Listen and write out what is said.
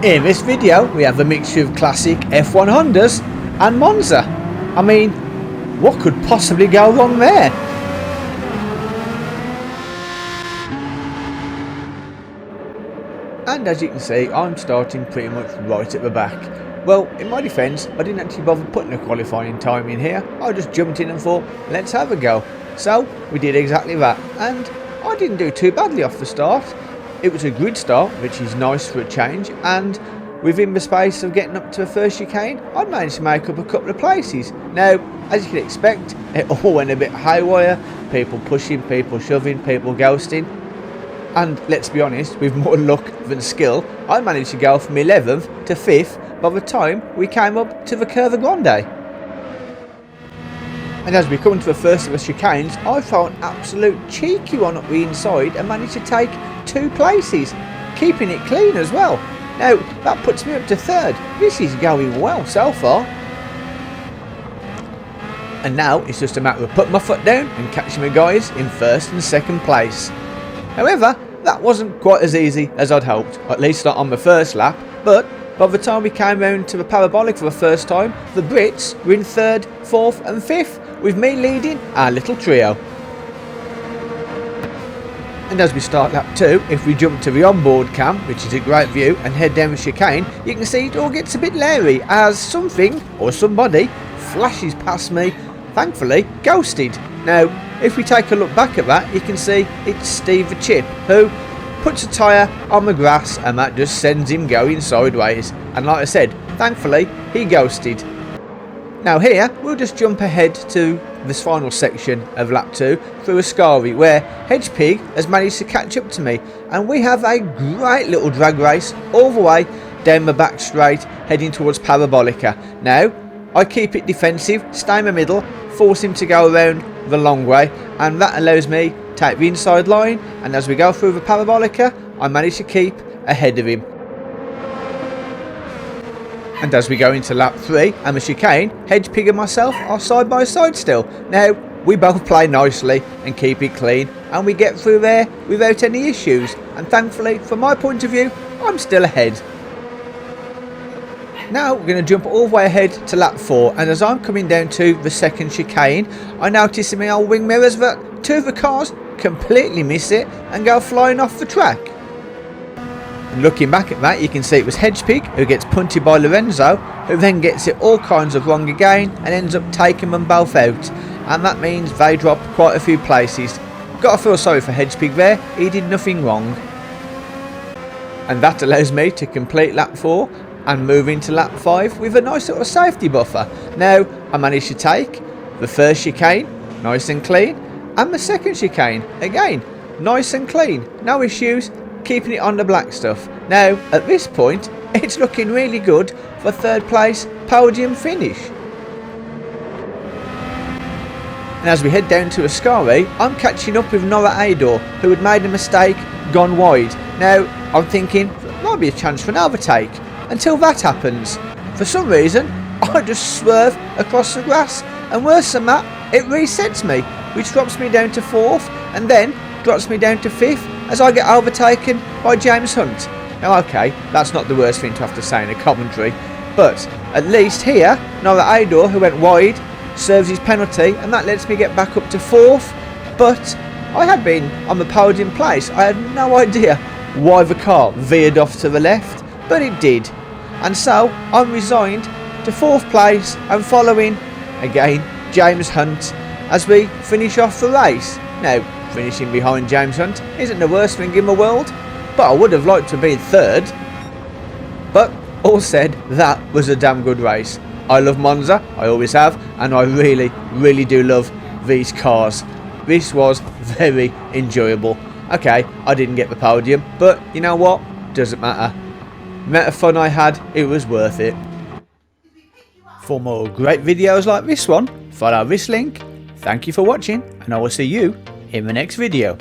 In this video we have a mixture of classic F1 Hondas and Monza. I mean, what could possibly go wrong there? And as you can see, I'm starting pretty much right at the back. Well, in my defence, I didn't actually bother putting a qualifying time in here. I just jumped in and thought, let's have a go. So we did exactly that, and I didn't do too badly off the start. It was a good start, which is nice for a change, and within the space of getting up to the first chicane, I managed to make up a couple of places. Now, as you can expect, it all went a bit haywire. People pushing, people shoving, people ghosting. And let's be honest, with more luck than skill, I managed to go from 11th to 5th by the time we came up to the Curva Grande. And as we come to the first of the chicanes, I felt an absolute cheeky one up the inside and managed to take 2 places, keeping it clean as well. Now, that puts me up to 3rd. This is going well so far. And now it's just a matter of putting my foot down and catching my guys in 1st and 2nd place. However, that wasn't quite as easy as I'd hoped, at least not on the first lap, but by the time we came round to the parabolic for the first time, the Brits were in 3rd, 4th and 5th, with me leading our little trio. And as we start lap 2, if we jump to the onboard cam, which is a great view, and head down the chicane, you can see it all gets a bit leery as something, or somebody, flashes past me, thankfully ghosted. Now, if we take a look back at that, you can see it's Steve the Chip, who puts a tyre on the grass and that just sends him going sideways. And like I said, thankfully he ghosted. Now here, we'll just jump ahead to this final section of lap 2 through Ascari, where Hedgepig has managed to catch up to me, and we have a great little drag race all the way down the back straight heading towards Parabolica. Now, I keep it defensive, stay in the middle, force him to go around the long way, and that allows me to take the inside line, and as we go through the Parabolica, I manage to keep ahead of him. And as we go into lap 3 and the chicane, Hedgepig and myself are side by side still. Now, we both play nicely and keep it clean, and we get through there without any issues, and thankfully, from my point of view, I'm still ahead. Now we're going to jump all the way ahead to lap 4, and as I'm coming down to the 2nd chicane, I notice in my old wing mirrors that 2 of the cars completely miss it and go flying off the track. And looking back at that, you can see it was Hedgepig who gets punted by Lorenzo, who then gets it all kinds of wrong again and ends up taking them both out, and that means they drop quite a few places. Gotta feel sorry for Hedgepig there, he did nothing wrong. And that allows me to complete lap 4 and move into lap 5 with a nice little safety buffer. Now, I managed to take the first chicane, nice and clean, and the 2nd chicane, again, nice and clean, no issues, keeping it on the black stuff. Now, at this point, it's looking really good for 3rd place podium finish. And as we head down to Ascari, I'm catching up with Nora Ador, who had made a mistake, gone wide. Now, I'm thinking, there might be a chance for an overtake. Until that happens, for some reason, I just swerve across the grass, and worse than that, it resets me, which drops me down to 4th, and then drops me down to 5th as I get overtaken by James Hunt. Now okay, that's not the worst thing to have to say in a commentary, but at least here, Nora Ador, who went wide, serves his penalty, and that lets me get back up to 4th, but I had been on the podium place. I had no idea why the car veered off to the left, but it did, and so I'm resigned to 4th place and following, again, James Hunt as we finish off the race. Now, finishing behind James Hunt isn't the worst thing in the world, but I would have liked to be 3rd. But all said, that was a damn good race. I love Monza, I always have, and I really do love these cars. This was very enjoyable. Okay, I didn't get the podium, but you know what? Doesn't matter. The amount of fun I had, it was worth it. For more great videos like this one, follow this link. Thank you for watching, and I will see you in the next video.